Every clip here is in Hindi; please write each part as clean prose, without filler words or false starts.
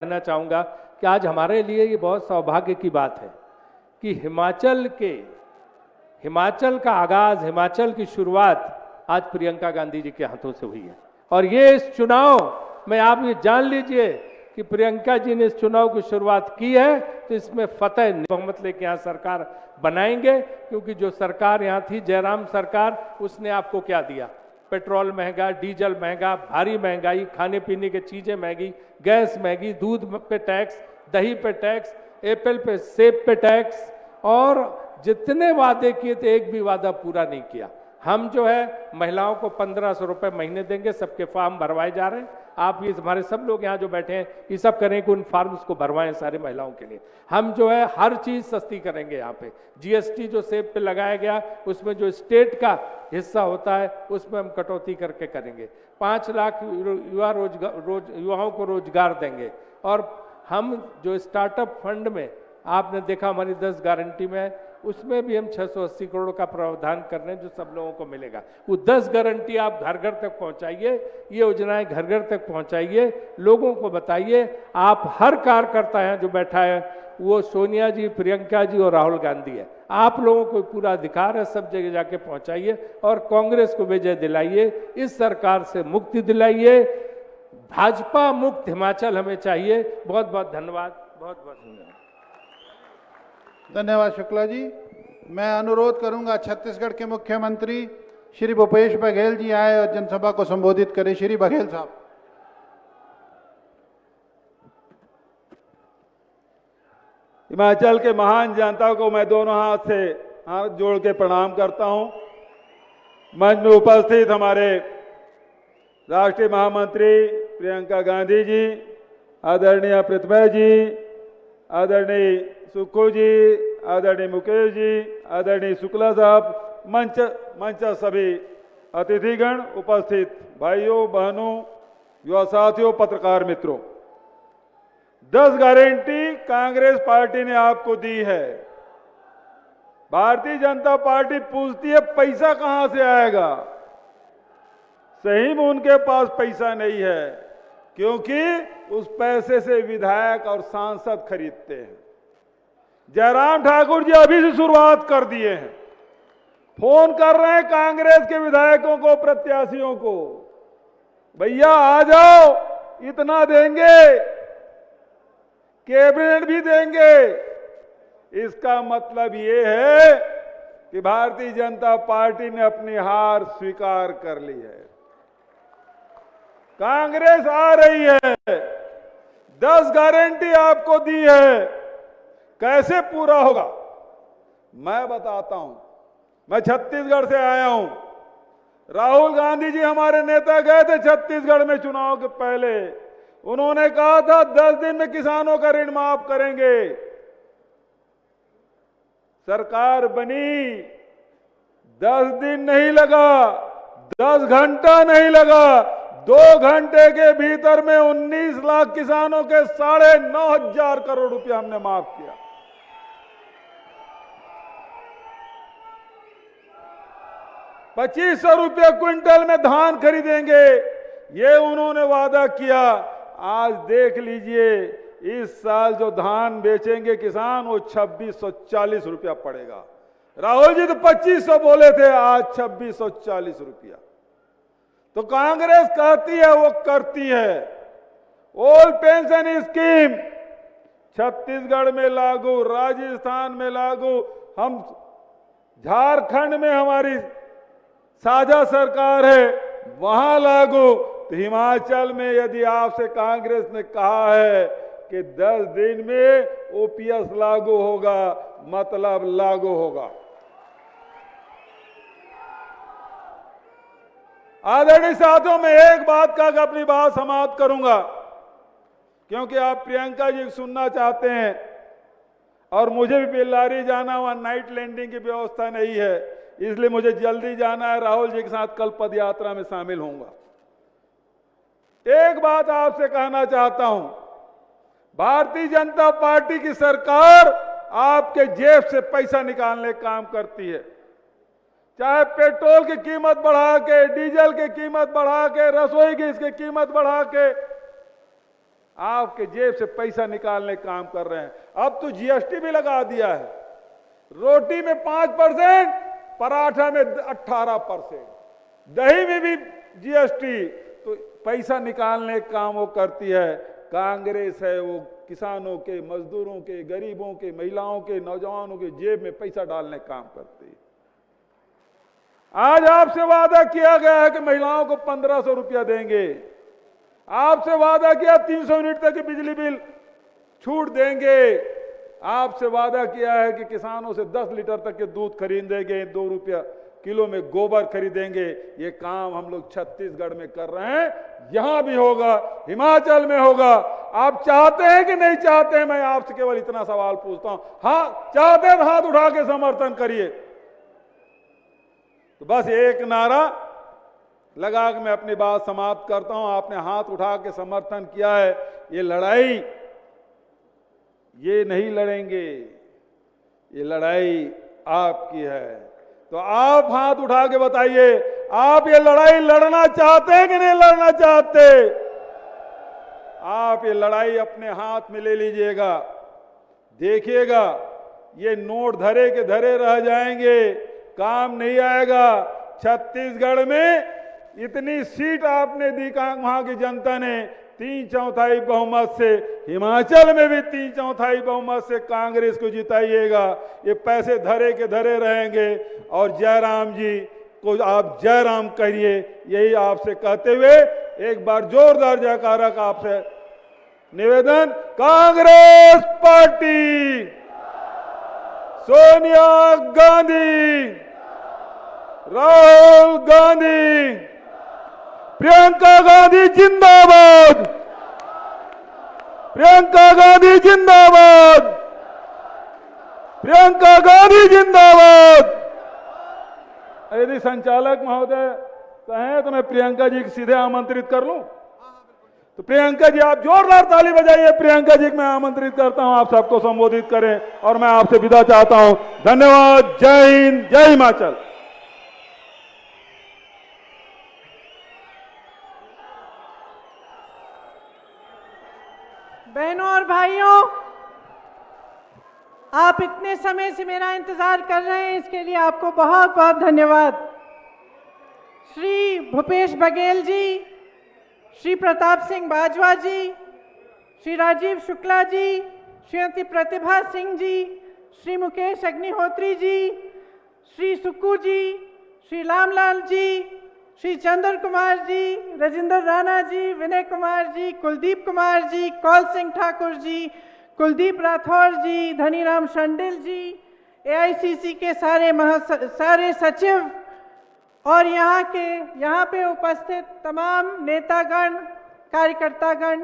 कहना चाहूँगा कि आज हमारे लिए ये बहुत सौभाग्य की बात है कि हिमाचल का आगाज, हिमाचल की शुरुआत आज प्रियंका गांधी जी के हाथों से हुई है। और ये इस चुनाव में आप ये जान लीजिए कि प्रियंका जी ने इस चुनाव की शुरुआत की है तो इसमें फतेह बहुमत लेके यहाँ सरकार बनाएंगे, क्योंकि जो सरकार यहाँ थी जयराम सरकार, उसने आपको क्या दिया? पेट्रोल महंगा, डीजल महंगा, भारी महंगाई, खाने पीने की चीजें महंगी, गैस महंगी, दूध पे टैक्स, दही पे टैक्स, एप्पल पे, सेब पे टैक्स, और जितने वादे किए थे एक भी वादा पूरा नहीं किया। हम जो है महिलाओं को 1500 रुपए महीने देंगे, सबके फॉर्म भरवाए जा रहे हैं। आप ये हमारे सब लोग यहाँ जो बैठे हैं ये सब करें कि उन फॉर्म्स को भरवाएं सारी महिलाओं के लिए। हम जो है हर चीज सस्ती करेंगे। यहाँ पे जीएसटी जो सेब पे लगाया गया उसमें जो स्टेट का हिस्सा होता है उसमें हम कटौती करके करेंगे। 5 लाख युवाओं को रोजगार देंगे। और हम जो स्टार्टअप फंड में आपने देखा हमारी 10 गारंटी में, उसमें भी हम 680 करोड़ का प्रावधान कर रहे हैं जो सब लोगों को मिलेगा। वो 10 गारंटी आप घर घर तक पहुंचाइए, ये योजनाएं घर घर तक पहुंचाइए, लोगों को बताइए। आप हर कार्यकर्ता है जो बैठा है वो सोनिया जी, प्रियंका जी और राहुल गांधी है। आप लोगों को पूरा अधिकार है, सब जगह जाके पहुंचाइए और कांग्रेस को विजय दिलाइए, इस सरकार से मुक्ति दिलाइए। भाजपा मुक्त हिमाचल हमें चाहिए। बहुत बहुत धन्यवाद, बहुत बहुत धन्यवाद। धन्यवाद शुक्ला जी। मैं अनुरोध करूंगा छत्तीसगढ़ के मुख्यमंत्री श्री भूपेश बघेल जी आए और जनसभा को संबोधित करें। श्री बघेल साहब। हिमाचल के महान जनता को मैं दोनों हाथ जोड़ के प्रणाम करता हूं। मंच में उपस्थित हमारे राष्ट्रीय महामंत्री प्रियंका गांधी जी, आदरणीय प्रतिभा जी, आदरणीय सुक्खू जी, आदरणीय मुकेश जी, आदरणीय शुक्ला साहब, मंच सभी अतिथिगण, उपस्थित भाइयों बहनों, युवा साथियों, पत्रकार मित्रों, 10 गारंटी कांग्रेस पार्टी ने आपको दी है। भारतीय जनता पार्टी पूछती है पैसा कहां से आएगा। सही में उनके पास पैसा नहीं है, क्योंकि उस पैसे से विधायक और सांसद खरीदते हैं। जयराम ठाकुर जी अभी से शुरुआत कर दिए हैं, फोन कर रहे हैं कांग्रेस के विधायकों को, प्रत्याशियों को, भैया आ जाओ, इतना देंगे, कैबिनेट भी देंगे। इसका मतलब ये है कि भारतीय जनता पार्टी ने अपनी हार स्वीकार कर ली है। कांग्रेस आ रही है, 10 गारंटी आपको दी है, कैसे पूरा होगा मैं बताता हूं। मैं छत्तीसगढ़ से आया हूं। राहुल गांधी जी हमारे नेता गए थे छत्तीसगढ़ में चुनाव के पहले। उन्होंने कहा था 10 दिन में किसानों का ऋण माफ करेंगे। सरकार बनी, 10 दिन नहीं लगा, 10 घंटा नहीं लगा, 2 घंटे के भीतर में 19 लाख किसानों के 9,500 करोड़ रुपया हमने माफ किया। ₹2500 क्विंटल में धान खरीदेंगे, ये उन्होंने वादा किया। आज देख लीजिए, इस साल जो धान बेचेंगे किसान वो 2640 रुपया पड़ेगा। राहुल जी तो 2500 बोले थे, आज 2640 रुपया। तो कांग्रेस कहती है वो करती है। ओल्ड पेंशन स्कीम छत्तीसगढ़ में लागू, राजस्थान में लागू, हम झारखंड में हमारी साझा सरकार है वहां लागू। तो हिमाचल में यदि आपसे कांग्रेस ने कहा है कि 10 दिन में ओपीएस लागू होगा, मतलब लागू होगा। आदरणीय साथियों, मैं एक बात का अपनी बात समाप्त करूंगा, क्योंकि आप प्रियंका जी सुनना चाहते हैं और मुझे भी बेल्लारी जाना, वहां नाइट लैंडिंग की व्यवस्था नहीं है, इसलिए मुझे जल्दी जाना है। राहुल जी के साथ कल पद यात्रा में शामिल होऊंगा। एक बात आपसे कहना चाहता हूं, भारतीय जनता पार्टी की सरकार आपके जेब से पैसा निकालने का काम करती है। चाहे पेट्रोल की कीमत बढ़ा के, डीजल की कीमत बढ़ा के, रसोई गैस की कीमत बढ़ा के, आपके जेब से पैसा निकालने का काम कर रहे हैं। अब तो जीएसटी भी लगा दिया है, रोटी में 5%, पराठा में 18%, दही में भी जीएसटी। तो पैसा निकालने का काम वो करती है कांग्रेस है, वो किसानों के, मजदूरों के, गरीबों के, महिलाओं के, नौजवानों के जेब में पैसा डालने का काम करती है। आज आपसे वादा किया गया है कि महिलाओं को 1500 रुपया देंगे, आपसे वादा किया 300 यूनिट तक की बिजली बिल छूट देंगे, आपसे वादा किया है कि किसानों से 10 लीटर तक के दूध खरीदेंगे, 2 रुपया किलो में गोबर खरीदेंगे। ये काम हम लोग छत्तीसगढ़ में कर रहे हैं, यहां भी होगा, हिमाचल में होगा। आप चाहते हैं कि नहीं चाहते हैं? मैं आपसे केवल इतना सवाल पूछता हूं। हाँ चाहते हैं तो हाथ उठा के समर्थन करिए। तो बस एक नारा लगा के मैं अपनी बात समाप्त करता हूं। आपने हाथ उठा के समर्थन किया है, ये लड़ाई ये नहीं लड़ेंगे, ये लड़ाई आपकी है। तो आप हाथ उठा के बताइए, आप ये लड़ाई लड़ना चाहते हैं कि नहीं लड़ना चाहते? आप ये लड़ाई अपने हाथ में ले लीजिएगा, देखिएगा ये नोट धरे के धरे रह जाएंगे, काम नहीं आएगा। छत्तीसगढ़ में इतनी सीट आपने दी वहां की जनता ने 3/4 बहुमत से, हिमाचल में भी 3/4 बहुमत से कांग्रेस को जिताइएगा। ये पैसे धरे के धरे रहेंगे और जयराम जी को आप जयराम करिए, यही आपसे कहते हुए एक बार जोरदार जयकारा का आपसे निवेदन। कांग्रेस पार्टी, सोनिया गांधी, राहुल गांधी, प्रियंका गांधी जिंदाबाद, प्रियंका गांधी जिंदाबाद, प्रियंका गांधी जिंदाबाद। यदि संचालक महोदय कहें तो मैं प्रियंका जी को सीधे आमंत्रित कर लूं? तो प्रियंका जी आप जोरदार ताली बजाइए। प्रियंका जी को मैं आमंत्रित करता हूं, आप सबको संबोधित करें और मैं आपसे विदा चाहता हूं। धन्यवाद। जय हिंद, जय हिमाचल। बहनों और भाइयों, आप इतने समय से मेरा इंतजार कर रहे हैं, इसके लिए आपको बहुत बहुत धन्यवाद। श्री भूपेश बघेल जी, श्री प्रताप सिंह बाजवा जी, श्री राजीव शुक्ला जी, श्रीमती प्रतिभा सिंह जी, श्री मुकेश अग्निहोत्री जी, श्री सुक्कू जी, श्री रामलाल जी, श्री चंद्र कुमार जी, राजेंद्र राणा जी, विनय कुमार जी, कुलदीप कुमार जी, कौल सिंह ठाकुर जी, कुलदीप राठौर जी, धनीराम शांडिल जी, एआईसीसी के सारे सचिव और यहाँ पे उपस्थित तमाम नेतागण, कार्यकर्तागण,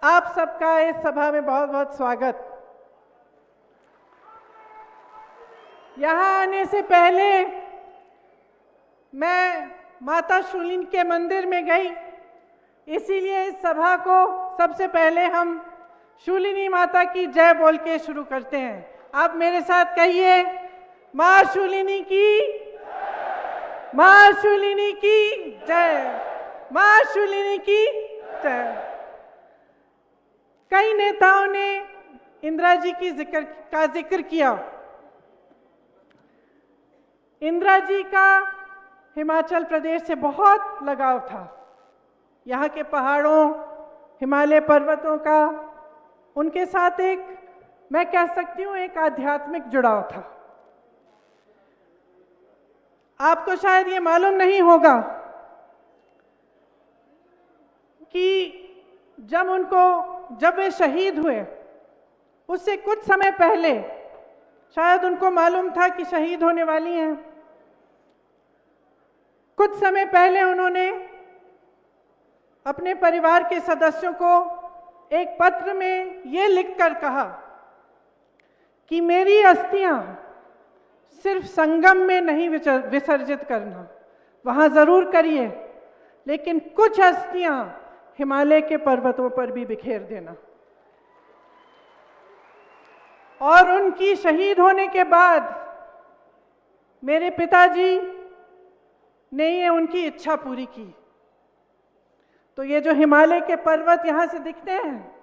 आप सबका इस सभा में बहुत बहुत स्वागत। यहाँ आने से पहले मैं माता शूलिनी के मंदिर में गई, इसीलिए इस सभा को सबसे पहले हम शूलिनी माता की जय बोल के शुरू करते हैं। आप मेरे साथ कहिए, मां शूलिनी की, मां शूलिनी की जय, मां शूलिनी की जय। कई नेताओं ने इंदिरा जी की जिक्र किया। इंदिरा जी का हिमाचल प्रदेश से बहुत लगाव था। यहाँ के पहाड़ों, हिमालय पर्वतों का उनके साथ एक, मैं कह सकती हूँ, एक आध्यात्मिक जुड़ाव था। आपको शायद ये मालूम नहीं होगा कि जब वे शहीद हुए, उससे कुछ समय पहले शायद उनको मालूम था कि शहीद होने वाली हैं। कुछ समय पहले उन्होंने अपने परिवार के सदस्यों को एक पत्र में ये लिखकर कहा कि मेरी अस्थियां सिर्फ संगम में नहीं विसर्जित करना, वहां जरूर करिए, लेकिन कुछ अस्थियां हिमालय के पर्वतों पर भी बिखेर देना। और उनकी शहीद होने के बाद मेरे पिताजी ने ये उनकी इच्छा पूरी की। तो ये जो हिमालय के पर्वत यहाँ से दिखते हैं,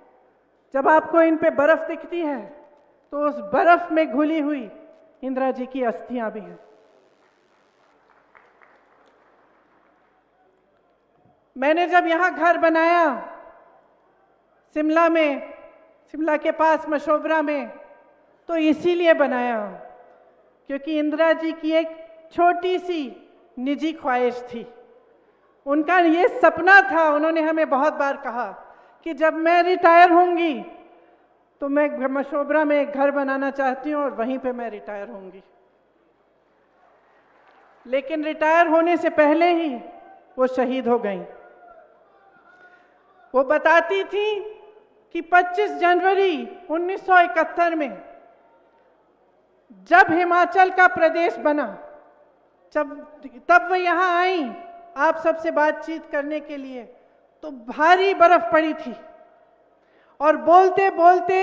जब आपको इन पे बर्फ दिखती है तो उस बर्फ में घुली हुई इंदिरा जी की अस्थियां भी हैं। मैंने जब यहां घर बनाया शिमला में, शिमला के पास मशोबरा में, तो इसीलिए बनाया क्योंकि इंदिरा जी की एक छोटी सी निजी ख्वाहिश थी। उनका ये सपना था, उन्होंने हमें बहुत बार कहा कि जब मैं रिटायर होंगी तो मैं मशोबरा में एक घर बनाना चाहती हूँ और वहीं पे मैं रिटायर होंगी। लेकिन रिटायर होने से पहले ही वो शहीद हो गईं। वो बताती थी कि 25 जनवरी 1971 में जब हिमाचल का प्रदेश बना, तब वो यहाँ आई आप सबसे बातचीत करने के लिए, तो भारी बर्फ पड़ी थी और बोलते बोलते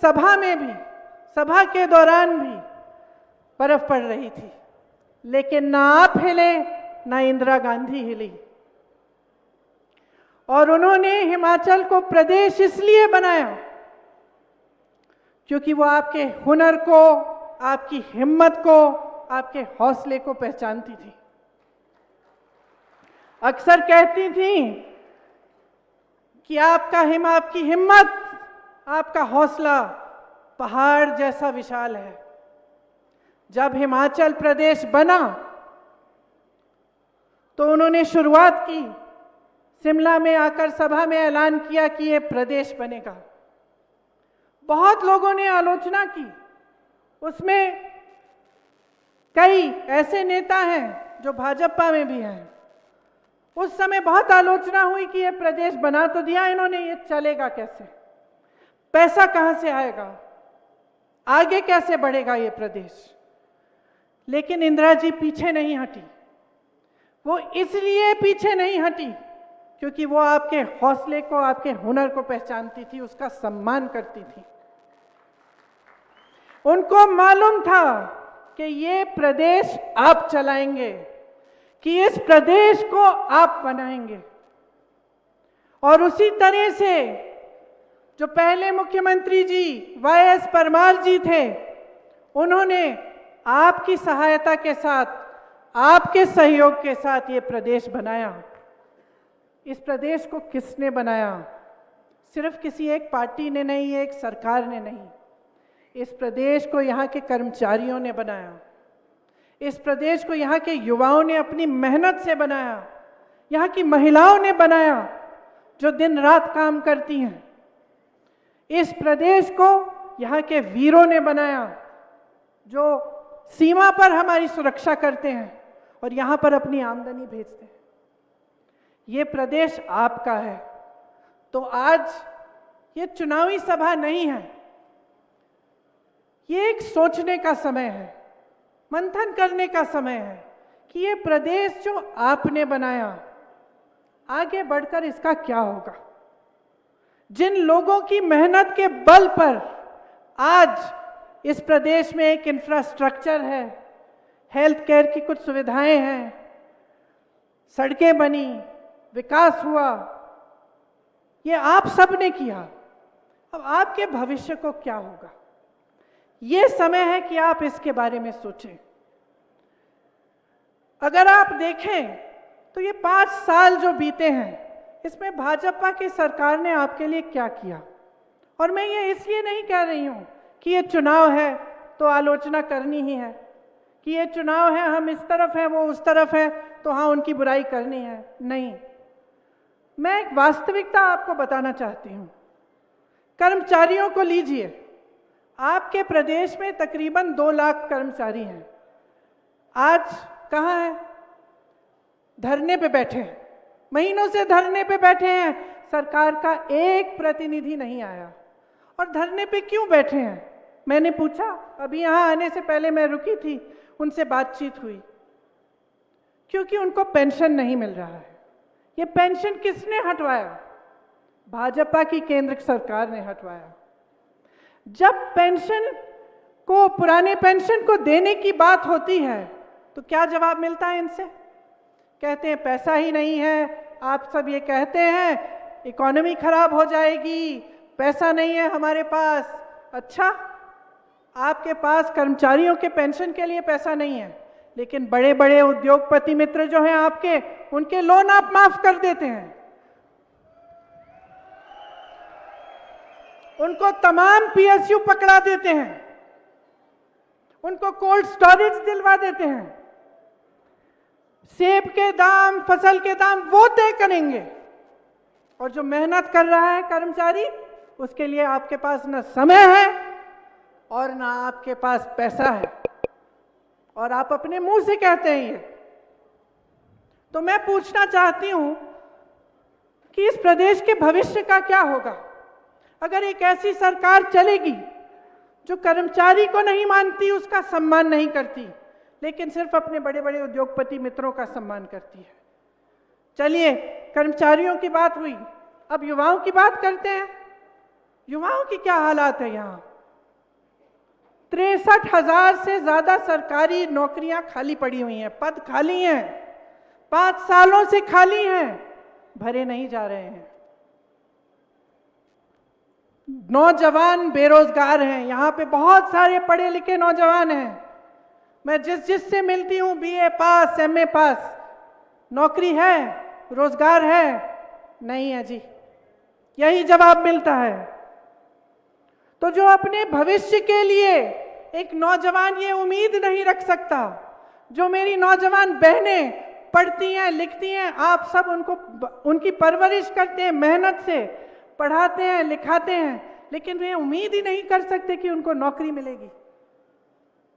सभा में भी, सभा के दौरान भी बर्फ पड़ रही थी, लेकिन ना आप हिले ना इंदिरा गांधी हिली। और उन्होंने हिमाचल को प्रदेश इसलिए बनाया क्योंकि वो आपके हुनर को, आपकी हिम्मत को, आपके हौसले को पहचानती थी। अक्सर कहती थी कि आपकी हिम्मत, आपका हौसला पहाड़ जैसा विशाल है। जब हिमाचल प्रदेश बना तो उन्होंने शुरुआत की, शिमला में आकर सभा में ऐलान किया कि ये प्रदेश बनेगा। बहुत लोगों ने आलोचना की, उसमें कई ऐसे नेता हैं जो भाजपा में भी हैं। उस समय बहुत आलोचना हुई कि ये प्रदेश बना तो दिया इन्होंने, ये चलेगा कैसे, पैसा कहां से आएगा, आगे कैसे बढ़ेगा ये प्रदेश। लेकिन इंदिरा जी पीछे नहीं हटी। वो इसलिए पीछे नहीं हटी क्योंकि वो आपके हौसले को, आपके हुनर को पहचानती थी, उसका सम्मान करती थी। उनको मालूम था कि ये प्रदेश आप चलाएंगे, कि इस प्रदेश को आप बनाएंगे। और उसी तरह से जो पहले मुख्यमंत्री जी वाई.एस. परमार जी थे, उन्होंने आपकी सहायता के साथ, आपके सहयोग के साथ ये प्रदेश बनाया। इस प्रदेश को किसने बनाया? सिर्फ किसी एक पार्टी ने नहीं, एक सरकार ने नहीं। इस प्रदेश को यहाँ के कर्मचारियों ने बनाया। इस प्रदेश को यहाँ के युवाओं ने अपनी मेहनत से बनाया। यहाँ की महिलाओं ने बनाया जो दिन रात काम करती हैं। इस प्रदेश को यहाँ के वीरों ने बनाया जो सीमा पर हमारी सुरक्षा करते हैं और यहाँ पर अपनी आमदनी भेजते हैं। ये प्रदेश आपका है। तो आज ये चुनावी सभा नहीं है, ये एक सोचने का समय है, मंथन करने का समय है कि ये प्रदेश जो आपने बनाया, आगे बढ़कर इसका क्या होगा। जिन लोगों की मेहनत के बल पर आज इस प्रदेश में एक इंफ्रास्ट्रक्चर है, हेल्थ केयर की कुछ सुविधाएं हैं, सड़कें बनी, विकास हुआ, ये आप सब ने किया। अब आपके भविष्य को क्या होगा, ये समय है कि आप इसके बारे में सोचें। अगर आप देखें तो ये 5 साल जो बीते हैं, इसमें भाजपा की सरकार ने आपके लिए क्या किया। और मैं ये इसलिए नहीं कह रही हूं कि ये चुनाव है तो आलोचना करनी ही है, कि ये चुनाव है, हम इस तरफ हैं वो उस तरफ है तो हाँ उनकी बुराई करनी है। नहीं, मैं एक वास्तविकता आपको बताना चाहती हूं। कर्मचारियों को लीजिए, आपके प्रदेश में तकरीबन 2 लाख कर्मचारी हैं। आज कहाँ हैं? धरने पे बैठे हैं, महीनों से धरने पे बैठे हैं। सरकार का एक प्रतिनिधि नहीं आया। और धरने पे क्यों बैठे हैं? मैंने पूछा, अभी यहाँ आने से पहले मैं रुकी थी, उनसे बातचीत हुई। क्योंकि उनको पेंशन नहीं मिल रहा है। ये पेंशन किसने हटवाया? भाजपा की केंद्र सरकार ने हटवाया। जब पेंशन को, पुराने पेंशन को देने की बात होती है तो क्या जवाब मिलता है इनसे? कहते हैं पैसा ही नहीं है। आप सब ये कहते हैं इकोनॉमी खराब हो जाएगी, पैसा नहीं है हमारे पास। अच्छा, आपके पास कर्मचारियों के पेंशन के लिए पैसा नहीं है, लेकिन बड़े बड़े उद्योगपति मित्र जो हैं आपके, उनके लोन आप माफ कर देते हैं, उनको तमाम पीएसयू पकड़ा देते हैं, उनको कोल्ड स्टोरेज दिलवा देते हैं। सेब के दाम, फसल के दाम वो तय करेंगे, और जो मेहनत कर रहा है कर्मचारी, उसके लिए आपके पास न समय है और ना आपके पास पैसा है, और आप अपने मुंह से कहते हैं ये। तो मैं पूछना चाहती हूं कि इस प्रदेश के भविष्य का क्या होगा अगर एक ऐसी सरकार चलेगी जो कर्मचारी को नहीं मानती, उसका सम्मान नहीं करती, लेकिन सिर्फ अपने बड़े बड़े उद्योगपति मित्रों का सम्मान करती है। चलिए, कर्मचारियों की बात हुई, अब युवाओं की बात करते हैं। युवाओं की क्या हालात है यहाँ? 63,000 से ज्यादा सरकारी नौकरियां खाली पड़ी हुई हैं, पद खाली हैं, 5 सालों से खाली हैं, भरे नहीं जा रहे हैं। नौजवान बेरोजगार हैं, यहाँ पे बहुत सारे पढ़े लिखे नौजवान हैं। मैं जिससे मिलती हूँ, बीए पास, एमए पास, नौकरी है, रोजगार है? नहीं है जी, यही जवाब मिलता है। तो जो अपने भविष्य के लिए एक नौजवान ये उम्मीद नहीं रख सकता, जो मेरी नौजवान बहनें पढ़ती हैं, लिखती हैं, आप सब उनकी परवरिश करते हैं, मेहनत से पढ़ाते हैं, लिखाते हैं, लेकिन वे उम्मीद ही नहीं कर सकते कि उनको नौकरी मिलेगी,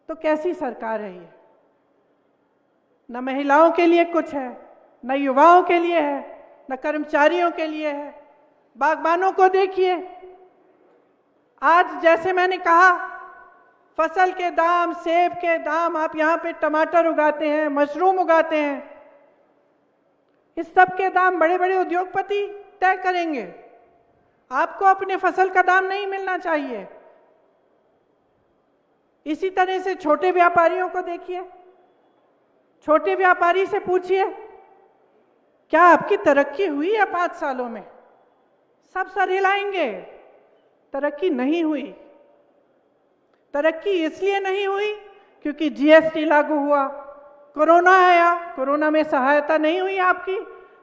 तो कैसी सरकार है ये? न महिलाओं के लिए कुछ है, न युवाओं के लिए है, न कर्मचारियों के लिए है। बागबानों को देखिए, आज जैसे मैंने कहा, फसल के दाम, सेब के दाम, आप यहाँ पे टमाटर उगाते हैं, मशरूम उगाते हैं, इस सब के दाम बड़े बड़े उद्योगपति तय करेंगे। आपको अपने फसल का दाम नहीं मिलना चाहिए। इसी तरह से छोटे व्यापारियों को देखिए, छोटे व्यापारी से पूछिए, क्या आपकी तरक्की हुई है 5 सालों में? सब सर हिलाएंगे, तरक्की नहीं हुई। तरक्की इसलिए नहीं हुई क्योंकि जीएसटी लागू हुआ, कोरोना आया, कोरोना में सहायता नहीं हुई आपकी,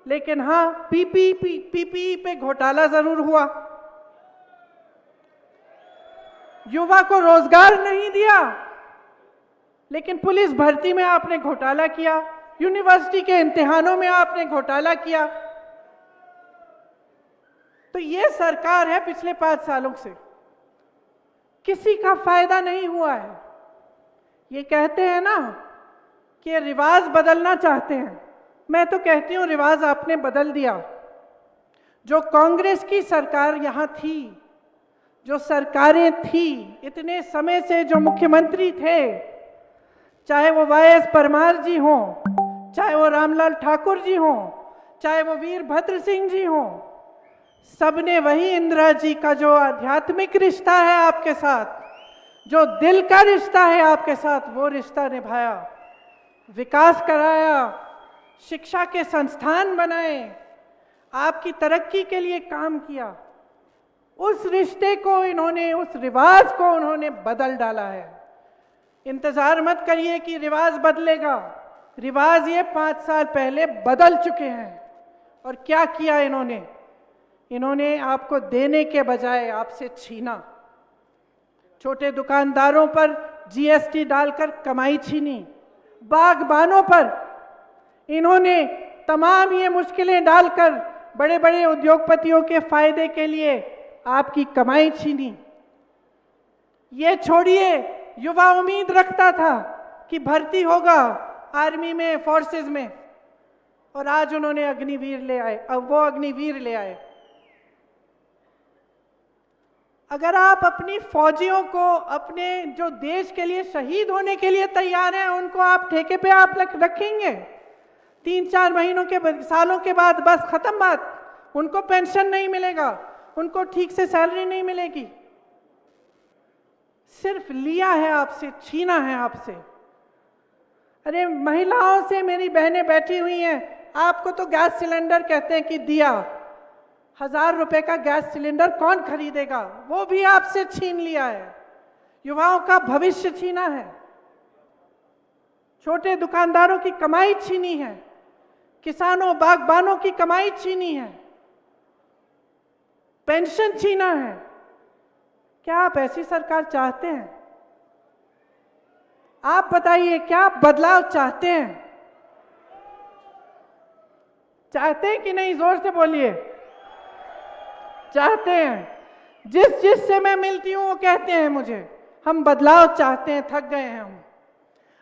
लेकिन हाँ, पीपीई पे घोटाला जरूर हुआ। युवा को रोजगार नहीं दिया, लेकिन पुलिस भर्ती में आपने घोटाला किया, यूनिवर्सिटी के इम्तिहानों में आपने घोटाला किया। तो ये सरकार है पिछले 5 सालों से, किसी का फायदा नहीं हुआ है। ये कहते हैं ना कि रिवाज बदलना चाहते हैं, मैं तो कहती हूं रिवाज आपने बदल दिया। जो कांग्रेस की सरकार यहां थी, जो सरकारें थी इतने समय से, जो मुख्यमंत्री थे, चाहे वो वाईएस परमार जी हों, चाहे वो रामलाल ठाकुर जी हों, चाहे वो वीरभद्र सिंह जी हों, सबने वही इंदिरा जी का जो आध्यात्मिक रिश्ता है आपके साथ, जो दिल का रिश्ता है आपके साथ, वो रिश्ता निभाया, विकास कराया, शिक्षा के संस्थान बनाए, आपकी तरक्की के लिए काम किया। उस रिश्ते को इन्होंने, उस रिवाज को उन्होंने बदल डाला है। इंतजार मत करिए कि रिवाज बदलेगा, रिवाज ये 5 साल पहले बदल चुके हैं। और क्या किया इन्होंने? इन्होंने आपको देने के बजाय आपसे छीना। छोटे दुकानदारों पर जीएसटी डालकर कमाई छीनी, बागबानों पर इन्होंने तमाम ये मुश्किलें डालकर बड़े बड़े उद्योगपतियों के फायदे के लिए आपकी कमाई छीनी। ये छोड़िए, युवा उम्मीद रखता था कि भर्ती होगा आर्मी में, फोर्सेस में, और आज उन्होंने अग्निवीर ले आए, अब वो अग्निवीर ले आए। अगर आप अपनी फौजियों को, अपने जो देश के लिए शहीद होने के लिए तैयार हैं, उनको आप ठेके पे आप रखेंगे, 3-4 महीनों के, सालों के बाद बस खत्म बात, उनको पेंशन नहीं मिलेगा, उनको ठीक से सैलरी नहीं मिलेगी। सिर्फ लिया है आपसे, छीना है आपसे। अरे महिलाओं से मेरी बहनें बैठी हुई हैं, आपको तो गैस सिलेंडर कहते हैं कि दिया, 1000 रुपए का गैस सिलेंडर कौन खरीदेगा? वो भी आपसे छीन लिया है। युवाओं का भविष्य छीना है, छोटे दुकानदारों की कमाई छीनी है, किसानों बागबानों की कमाई छीनी है, पेंशन छीना है। क्या आप ऐसी सरकार चाहते हैं? आप बताइए, क्या आप बदलाव चाहते हैं? चाहते हैं कि नहीं? जोर से बोलिए। चाहते हैं। जिससे मैं मिलती हूं वो कहते हैं मुझे हम बदलाव चाहते हैं, थक गए हैं हम।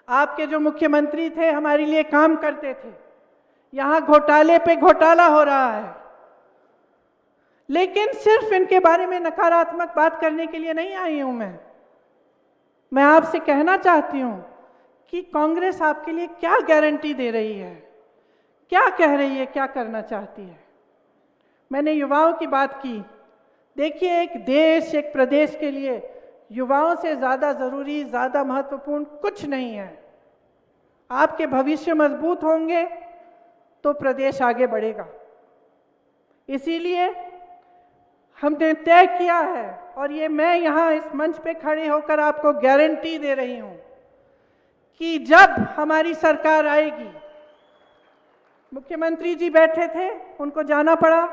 आपके जो मुख्यमंत्री थे हमारे लिए काम करते थे, यहां घोटाले पे घोटाला हो रहा है। लेकिन सिर्फ इनके बारे में नकारात्मक बात करने के लिए नहीं आई हूं मैं आपसे कहना चाहती हूं कि कांग्रेस आपके लिए क्या गारंटी दे रही है, क्या कह रही है, क्या करना चाहती है। मैंने युवाओं की बात की। देखिए, एक देश, एक प्रदेश के लिए युवाओं से ज्यादा जरूरी, ज्यादा महत्वपूर्ण कुछ नहीं है। आपके भविष्य मजबूत होंगे तो प्रदेश आगे बढ़ेगा। इसीलिए हमने तय किया है, और ये मैं यहाँ इस मंच पे खड़े होकर आपको गारंटी दे रही हूं कि जब हमारी सरकार आएगी, मुख्यमंत्री जी बैठे थे, उनको जाना पड़ा,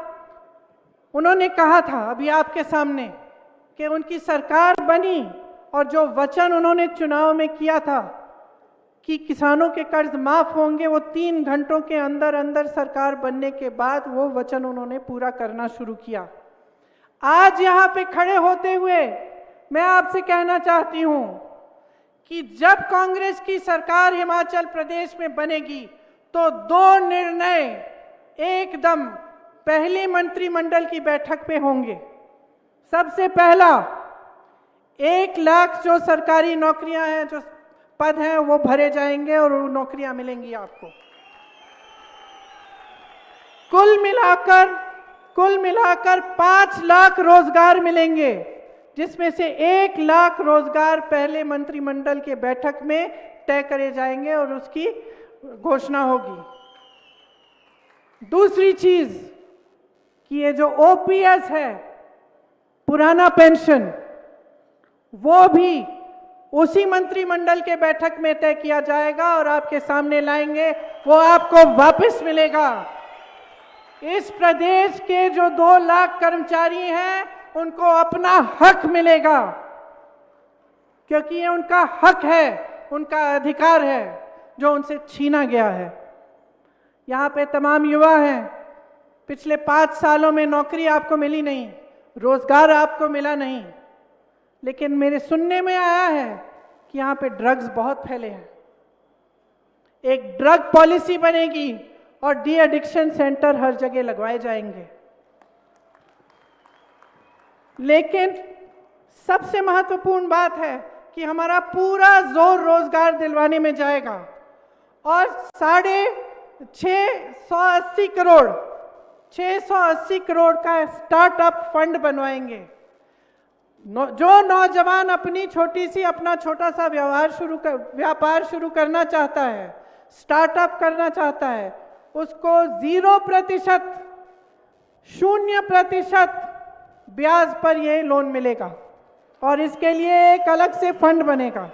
उन्होंने कहा था अभी आपके सामने कि उनकी सरकार बनी और जो वचन उन्होंने चुनाव में किया था कि किसानों के कर्ज माफ होंगे, वो 3 घंटों के अंदर अंदर सरकार बनने के बाद वो वचन उन्होंने पूरा करना शुरू किया। आज यहाँ पे खड़े होते हुए मैं आपसे कहना चाहती हूं कि जब कांग्रेस की सरकार हिमाचल प्रदेश में बनेगी तो 2 निर्णय एकदम पहली मंत्रिमंडल की बैठक पे होंगे। सबसे पहला, 1 लाख जो सरकारी नौकरियां हैं, जो पद हैं, वो भरे जाएंगे और वो नौकरियां मिलेंगी आपको। कुल मिलाकर 5 लाख रोजगार मिलेंगे, जिसमें से 1 लाख रोजगार पहले मंत्रिमंडल के बैठक में तय करे जाएंगे और उसकी घोषणा होगी। दूसरी चीज कि ये जो ओपीएस है, पुराना पेंशन, वो भी उसी मंत्रिमंडल के बैठक में तय किया जाएगा और आपके सामने लाएंगे, वो आपको वापस मिलेगा। इस प्रदेश के जो 2 लाख कर्मचारी हैं उनको अपना हक मिलेगा, क्योंकि ये उनका हक है, उनका अधिकार है जो उनसे छीना गया है। यहाँ पे तमाम युवा हैं, पिछले 5 सालों में नौकरी आपको मिली नहीं, रोजगार आपको मिला नहीं, लेकिन मेरे सुनने में आया है कि यहाँ पे ड्रग्स बहुत फैले हैं। एक ड्रग पॉलिसी बनेगी और डी एडिक्शन सेंटर हर जगह लगवाए जाएंगे। लेकिन सबसे महत्वपूर्ण बात है कि हमारा पूरा जोर रोजगार दिलवाने में जाएगा और 680 करोड़ का स्टार्टअप फंड बनवाएंगे। जो नौजवान अपना छोटा सा व्यापार शुरू करना चाहता है, स्टार्टअप करना चाहता है, उसको 0% ब्याज पर यह लोन मिलेगा और इसके लिए एक अलग से फंड बनेगा।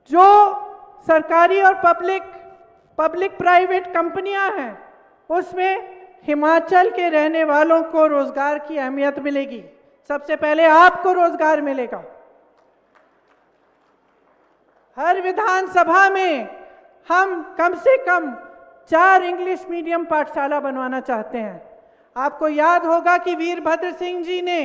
जो सरकारी और पब्लिक प्राइवेट कंपनियां हैं, उसमें हिमाचल के रहने वालों को रोजगार की अहमियत मिलेगी। सबसे पहले आपको रोजगार मिलेगा। हर विधानसभा में हम कम से कम 4 इंग्लिश मीडियम पाठशाला बनवाना चाहते हैं। आपको याद होगा कि वीरभद्र सिंह जी ने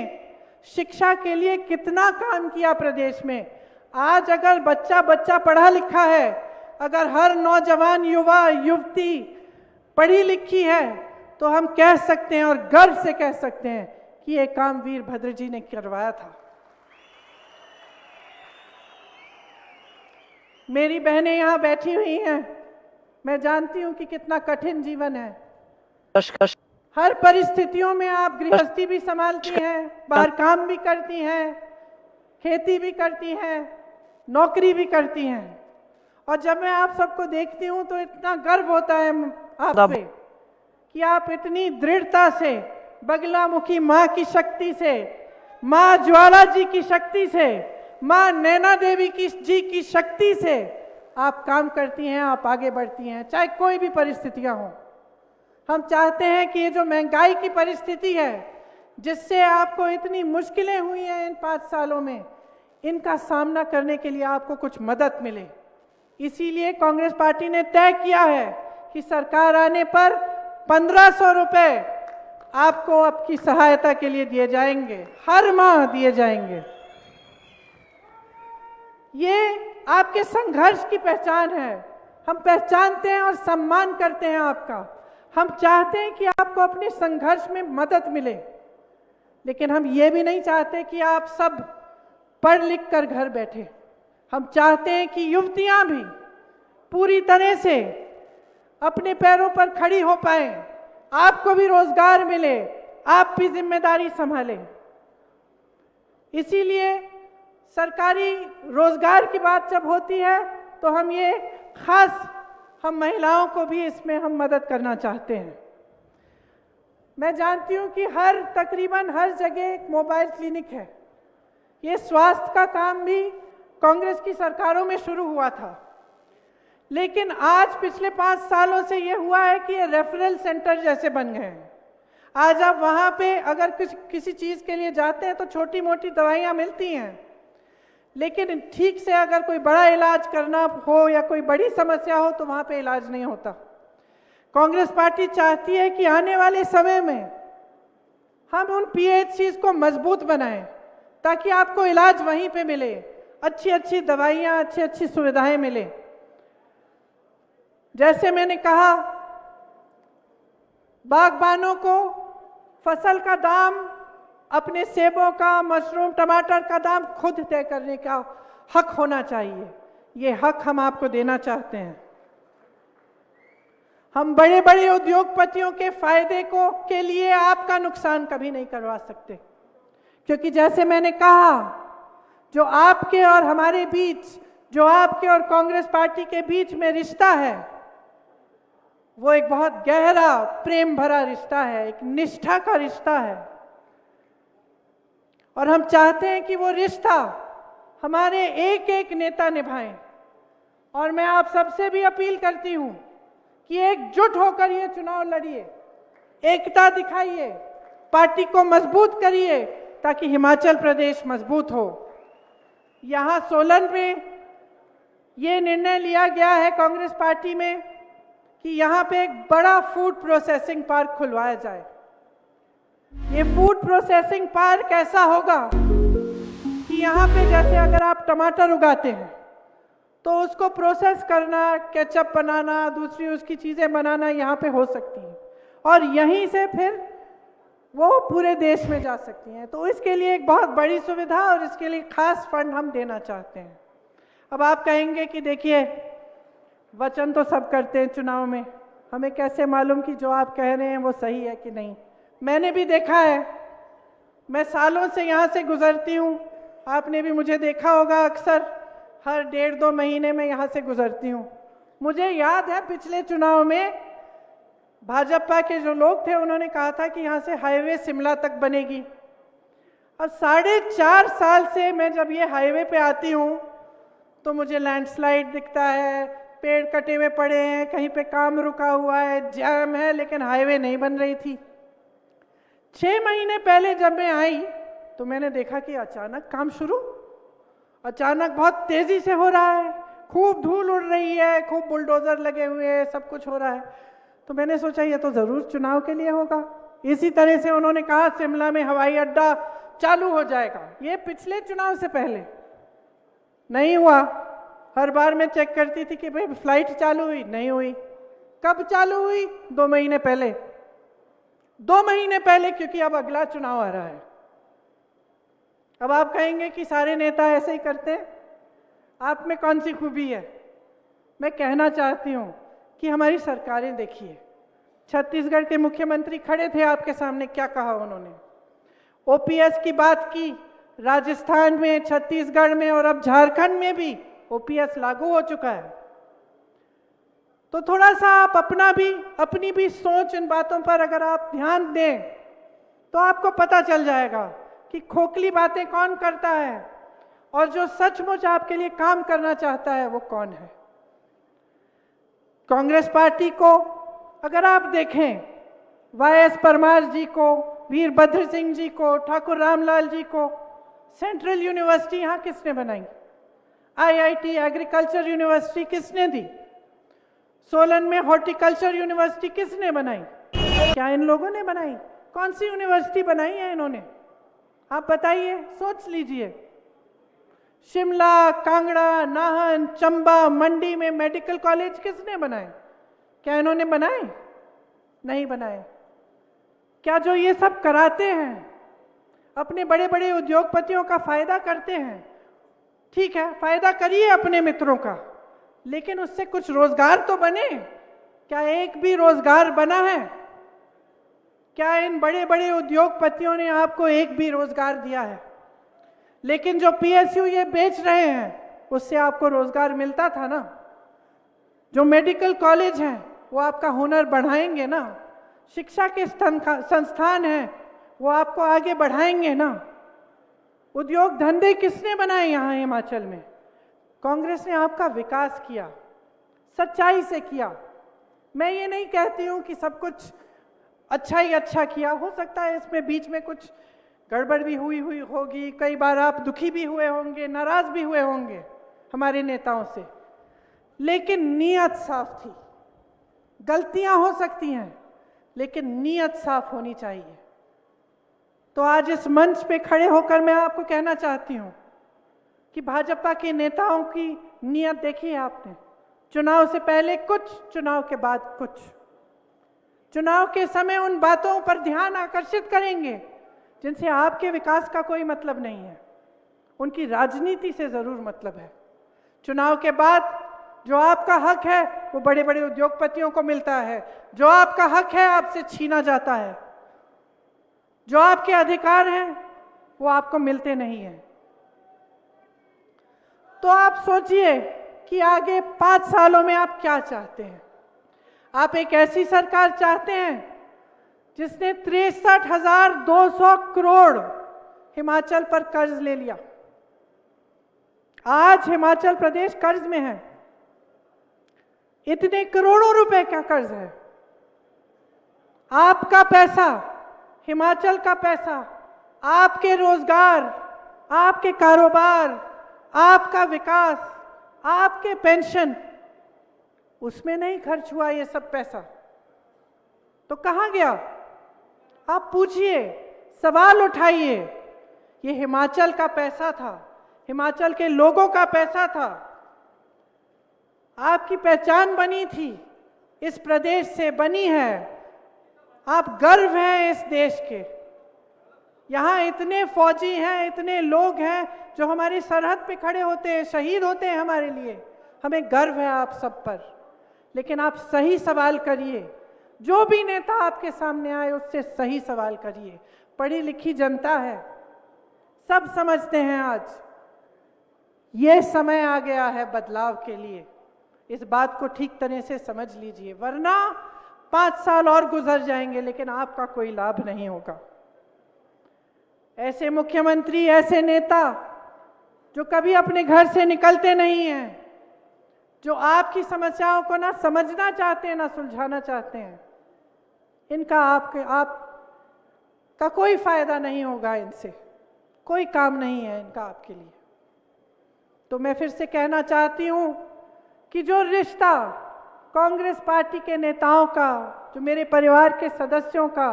शिक्षा के लिए कितना काम किया प्रदेश में। आज अगर बच्चा पढ़ा लिखा है, अगर हर नौजवान युवा युवती पढ़ी लिखी है, तो हम कह सकते हैं और गर्व से कह सकते हैं कि ये काम वीरभद्र जी ने करवाया था। मेरी बहनें यहाँ बैठी हुई हैं, मैं जानती हूं कि कितना कठिन जीवन है। हर परिस्थितियों में आप गृहस्थी भी संभालती हैं, बाहर काम भी करती हैं, खेती भी करती हैं, नौकरी भी करती हैं। और जब मैं आप सबको देखती हूं तो इतना गर्व होता है आप पे कि आप इतनी दृढ़ता से बगलामुखी मां की शक्ति से, मां ज्वाला जी की शक्ति से, मां नैना देवी जी की शक्ति से आप काम करती हैं, आप आगे बढ़ती हैं, चाहे कोई भी परिस्थितियां हों। हम चाहते हैं कि ये जो महंगाई की परिस्थिति है, जिससे आपको इतनी मुश्किलें हुई हैं इन 5 सालों में, इनका सामना करने के लिए आपको कुछ मदद मिले। इसीलिए कांग्रेस पार्टी ने तय किया है कि सरकार आने पर 1500 रुपए आपको आपकी सहायता के लिए दिए जाएंगे, हर माह दिए जाएंगे। ये आपके संघर्ष की पहचान है, हम पहचानते हैं और सम्मान करते हैं आपका। हम चाहते हैं कि आपको अपने संघर्ष में मदद मिले, लेकिन हम ये भी नहीं चाहते कि आप सब पढ़ लिख कर घर बैठे। हम चाहते हैं कि युवतियां भी पूरी तरह से अपने पैरों पर खड़ी हो पाए, आपको भी रोजगार मिले, आप भी जिम्मेदारी संभालें। इसीलिए सरकारी रोजगार की बात जब होती है तो हम ये खास हम महिलाओं को भी इसमें हम मदद करना चाहते हैं। मैं जानती हूं कि तकरीबन हर जगह एक मोबाइल क्लिनिक है। ये स्वास्थ्य का काम भी कांग्रेस की सरकारों में शुरू हुआ था, लेकिन आज पिछले 5 सालों से ये हुआ है कि ये रेफरल सेंटर जैसे बन गए हैं। आज आप वहां पे अगर किसी चीज के लिए जाते हैं तो छोटी मोटी दवाइयां मिलती हैं, लेकिन ठीक से अगर कोई बड़ा इलाज करना हो या कोई बड़ी समस्या हो तो वहां पे इलाज नहीं होता। कांग्रेस पार्टी चाहती है कि आने वाले समय में हम उन PHCs को मजबूत बनाएं, ताकि आपको इलाज वहीं पे मिले, अच्छी अच्छी दवाइयां, अच्छी अच्छी सुविधाएं मिले। जैसे मैंने कहा, बागबानों को फसल का दाम, अपने सेबों का, मशरूम, टमाटर का दाम खुद तय करने का हक होना चाहिए। ये हक हम आपको देना चाहते हैं। हम बड़े बड़े उद्योगपतियों के फायदे के लिए आपका नुकसान कभी नहीं करवा सकते, क्योंकि जैसे मैंने कहा, जो आपके और हमारे बीच, जो आपके और कांग्रेस पार्टी के बीच में रिश्ता है, वो एक बहुत गहरा प्रेम भरा रिश्ता है, एक निष्ठा का रिश्ता है। और हम चाहते हैं कि वो रिश्ता हमारे एक एक नेता निभाएं। और मैं आप सबसे भी अपील करती हूं कि एकजुट होकर ये चुनाव लड़िए, एकता दिखाइए, पार्टी को मजबूत करिए, ताकि हिमाचल प्रदेश मजबूत हो। यहां सोलन में ये निर्णय लिया गया है कांग्रेस पार्टी में कि यहां पे एक बड़ा फूड प्रोसेसिंग पार्क खुलवाया जाए। ये फूड प्रोसेसिंग पार्क ऐसा होगा कि यहाँ पे जैसे अगर आप टमाटर उगाते हैं तो उसको प्रोसेस करना, केचप बनाना, दूसरी उसकी चीज़ें बनाना यहाँ पे हो सकती है, और यहीं से फिर वो पूरे देश में जा सकती हैं। तो इसके लिए एक बहुत बड़ी सुविधा और इसके लिए खास फंड हम देना चाहते हैं। अब आप कहेंगे कि देखिए, वचन तो सब करते हैं चुनाव में, हमें कैसे मालूम कि जो आप कह रहे हैं वो सही है कि नहीं। मैंने भी देखा है, मैं सालों से यहाँ से गुजरती हूँ, आपने भी मुझे देखा होगा, अक्सर हर 1.5-2 महीने में यहाँ से गुजरती हूँ। मुझे याद है पिछले चुनाव में भाजपा के जो लोग थे उन्होंने कहा था कि यहाँ से हाईवे शिमला तक बनेगी, और 4.5 साल से मैं जब ये हाईवे पे आती हूँ तो मुझे लैंडस्लाइड दिखता है, पेड़ कटे हुए पड़े हैं, कहीं पे काम रुका हुआ है, जाम है, लेकिन हाईवे नहीं बन रही थी। 6 महीने पहले जब मैं आई तो मैंने देखा कि अचानक काम शुरू, अचानक बहुत तेजी से हो रहा है, खूब धूल उड़ रही है, खूब बुलडोजर लगे हुए हैं, सब कुछ हो रहा है। तो मैंने सोचा ये तो जरूर चुनाव के लिए होगा। इसी तरह से उन्होंने कहा शिमला में हवाई अड्डा चालू हो जाएगा, ये पिछले चुनाव से पहले नहीं हुआ। हर बार मैं चेक करती थी कि भाई फ्लाइट चालू हुई, नहीं हुई। कब चालू हुई? 2 महीने पहले। 2 महीने पहले, क्योंकि अब अगला चुनाव आ रहा है। अब आप कहेंगे कि सारे नेता ऐसे ही करते हैं, आप में कौन सी खूबी है? मैं कहना चाहती हूं कि हमारी सरकारें देखिए, छत्तीसगढ़ के मुख्यमंत्री खड़े थे आपके सामने, क्या कहा उन्होंने? ओपीएस की बात की। राजस्थान में, छत्तीसगढ़ में और अब झारखंड में भी ओपीएस लागू हो चुका है। तो थोड़ा सा आप अपनी भी सोच इन बातों पर अगर आप ध्यान दें तो आपको पता चल जाएगा कि खोखली बातें कौन करता है और जो सचमुच आपके लिए काम करना चाहता है वो कौन है। कांग्रेस पार्टी को अगर आप देखें, वाईएस परमार जी को, वीरभद्र सिंह जी को, ठाकुर रामलाल जी को सेंट्रल यूनिवर्सिटी यहाँ किसने बनाई? आईआईटी एग्रीकल्चर यूनिवर्सिटी किसने दी? सोलन में हॉर्टिकल्चर यूनिवर्सिटी किसने बनाई? क्या इन लोगों ने बनाई? कौन सी यूनिवर्सिटी बनाई है इन्होंने? आप बताइए, सोच लीजिए। शिमला, कांगड़ा, नाहन, चंबा, मंडी में मेडिकल कॉलेज किसने बनाए? क्या इन्होंने बनाए? नहीं बनाए। क्या जो ये सब कराते हैं अपने बड़े बड़े उद्योगपतियों का फायदा करते हैं? ठीक है, फायदा करिए अपने मित्रों का, लेकिन उससे कुछ रोजगार तो बने। क्या एक भी रोजगार बना है? क्या इन बड़े बड़े उद्योगपतियों ने आपको एक भी रोजगार दिया है? लेकिन जो पीएसयू ये बेच रहे हैं उससे आपको रोजगार मिलता था ना। जो मेडिकल कॉलेज हैं वो आपका हुनर बढ़ाएंगे ना। शिक्षा के संस्थान हैं वो आपको आगे बढ़ाएंगे ना। उद्योग धंधे किसने बनाए यहाँ हिमाचल में? कांग्रेस ने आपका विकास किया, सच्चाई से किया। मैं ये नहीं कहती हूँ कि सब कुछ अच्छा ही अच्छा किया, हो सकता है इसमें बीच में कुछ गड़बड़ भी हुई होगी, कई बार आप दुखी भी हुए होंगे, नाराज भी हुए होंगे हमारे नेताओं से, लेकिन नीयत साफ थी। गलतियां हो सकती हैं लेकिन नीयत साफ होनी चाहिए। तो आज इस मंच पे खड़े होकर मैं आपको कहना चाहती हूं कि भाजपा के नेताओं की नीयत देखिए आपने। चुनाव से पहले कुछ, चुनाव के बाद कुछ। चुनाव के समय उन बातों पर ध्यान आकर्षित करेंगे जिनसे आपके विकास का कोई मतलब नहीं है, उनकी राजनीति से जरूर मतलब है। चुनाव के बाद जो आपका हक है वो बड़े बड़े उद्योगपतियों को मिलता है, जो आपका हक है आपसे छीना जाता है, जो आपके अधिकार हैं वो आपको मिलते नहीं हैं। तो आप सोचिए कि आगे 5 सालों में आप क्या चाहते हैं। आप एक ऐसी सरकार चाहते हैं जिसने 63,200 करोड़ हिमाचल पर कर्ज ले लिया। आज हिमाचल प्रदेश कर्ज में है। इतने करोड़ों रुपए का कर्ज है। आपका पैसा, हिमाचल का पैसा, आपके रोजगार, आपके कारोबार, आपका विकास, आपके पेंशन, उसमें नहीं खर्च हुआ ये सब पैसा। तो कहां गया? आप पूछिए, सवाल उठाइए। ये हिमाचल का पैसा था, हिमाचल के लोगों का पैसा था। आपकी पहचान बनी थी, इस प्रदेश से बनी है। आप गर्व हैं इस देश के। यहाँ इतने फौजी हैं, इतने लोग हैं जो हमारी सरहद पे खड़े होते हैं, शहीद होते हैं हमारे लिए। हमें गर्व है आप सब पर। लेकिन आप सही सवाल करिए। जो भी नेता आपके सामने आए उससे सही सवाल करिए। पढ़ी लिखी जनता है, सब समझते हैं आज ये समय आ गया है बदलाव के लिए। इस बात को ठीक तरह से समझ लीजिए, वरना 5 साल और गुजर जाएंगे लेकिन आपका कोई लाभ नहीं होगा। ऐसे मुख्यमंत्री, ऐसे नेता जो कभी अपने घर से निकलते नहीं हैं, जो आपकी समस्याओं को ना समझना चाहते हैं ना सुलझाना चाहते हैं, इनका आपका कोई फायदा नहीं होगा। इनसे कोई काम नहीं है इनका आपके लिए। तो मैं फिर से कहना चाहती हूं कि जो रिश्ता कांग्रेस पार्टी के नेताओं का, जो मेरे परिवार के सदस्यों का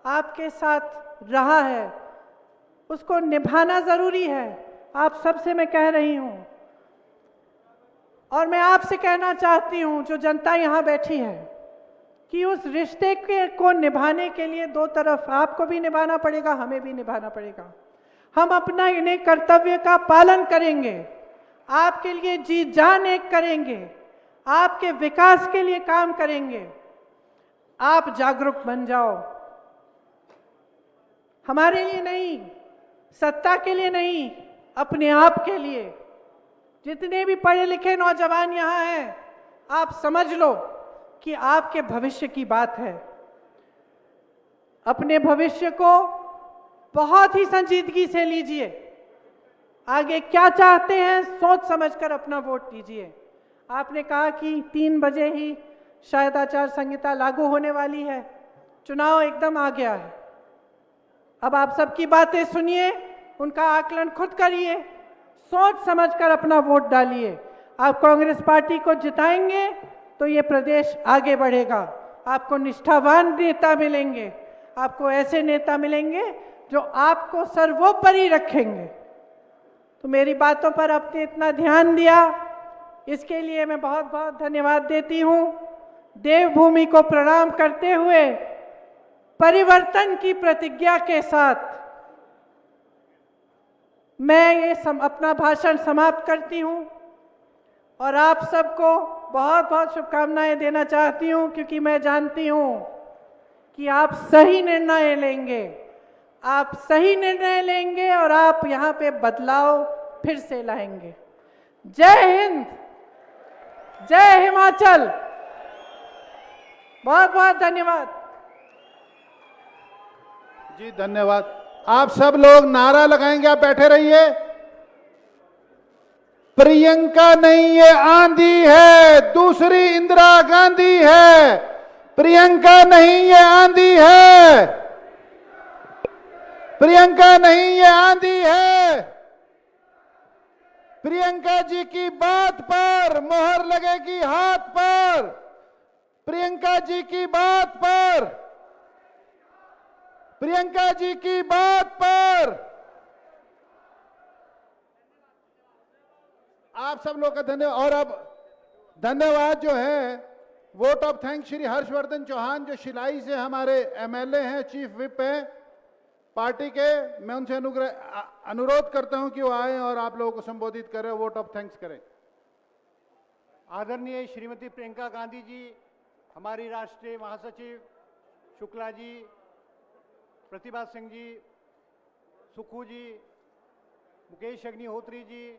आपके साथ रहा है, उसको निभाना जरूरी है। आप सबसे मैं कह रही हूं, और मैं आपसे कहना चाहती हूं, जो जनता यहां बैठी है, कि उस रिश्ते को निभाने के लिए दो तरफ आपको भी निभाना पड़ेगा, हमें भी निभाना पड़ेगा। हम अपना इन्हें कर्तव्य का पालन करेंगे, आपके लिए जी जान एक करेंगे, आपके विकास के लिए काम करेंगे। आप जागरूक बन जाओ, हमारे लिए नहीं, सत्ता के लिए नहीं, अपने आप के लिए। जितने भी पढ़े लिखे नौजवान यहाँ हैं, आप समझ लो कि आपके भविष्य की बात है। अपने भविष्य को बहुत ही संजीदगी से लीजिए। आगे क्या चाहते हैं सोच समझकर अपना वोट दीजिए। आपने कहा कि 3 बजे ही शायद आचार संहिता लागू होने वाली है, चुनाव एकदम आ गया है। अब आप सबकी बातें सुनिए, उनका आकलन खुद करिए, सोच समझकर अपना वोट डालिए। आप कांग्रेस पार्टी को जिताएंगे तो ये प्रदेश आगे बढ़ेगा। आपको निष्ठावान नेता मिलेंगे, आपको ऐसे नेता मिलेंगे जो आपको सर्वोपरि रखेंगे। तो मेरी बातों पर आपने इतना ध्यान दिया, इसके लिए मैं बहुत बहुत धन्यवाद देती हूँ। देवभूमि को प्रणाम करते हुए परिवर्तन की प्रतिज्ञा के साथ मैं ये अपना भाषण समाप्त करती हूँ और आप सबको बहुत बहुत शुभकामनाएं देना चाहती हूँ, क्योंकि मैं जानती हूँ कि आप सही निर्णय लेंगे, आप सही निर्णय लेंगे और आप यहाँ पे बदलाव फिर से लाएंगे। जय हिंद, जय हिमाचल, बहुत बहुत धन्यवाद। जी धन्यवाद। आप सब लोग नारा लगाएंगे, आप बैठे रहिए। प्रियंका नहीं ये आंधी है, दूसरी इंदिरा गांधी है। प्रियंका नहीं ये आंधी है, प्रियंका नहीं ये आंधी है। प्रियंका जी की बात पर मोहर लगेगी हाथ पर। प्रियंका जी की बात पर, प्रियंका जी की बात पर। आप सब लोग का धन्यवाद। और अब धन्यवाद जो है, vote of thanks Shri Harshvardhan Chauhan, जो शिलाई से हमारे एमएलए हैं, चीफ विप हैं पार्टी के। मैं उनसे अनुरोध करता हूं कि वो आए और आप लोगों को संबोधित करें, वोट ऑफ थैंक्स करें। आदरणीय श्रीमती प्रियंका गांधी जी, हमारी राष्ट्रीय महासचिव शुक्ला जी, प्रतिभा सिंह जी, सुखू जी, मुकेश अग्निहोत्री जी,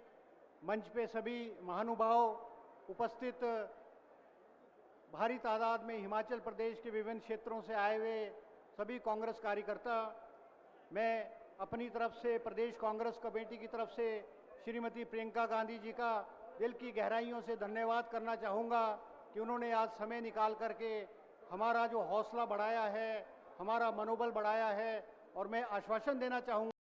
मंच पे सभी महानुभाव उपस्थित, भारी तादाद में हिमाचल प्रदेश के विभिन्न क्षेत्रों से आए हुए सभी कांग्रेस कार्यकर्ता, मैं अपनी तरफ से प्रदेश कांग्रेस कमेटी की तरफ से श्रीमती प्रियंका गांधी जी का दिल की गहराइयों से धन्यवाद करना चाहूँगा कि उन्होंने आज समय निकाल करके हमारा जो हौसला बढ़ाया है, हमारा मनोबल बढ़ाया है। और मैं आश्वासन देना चाहूँगा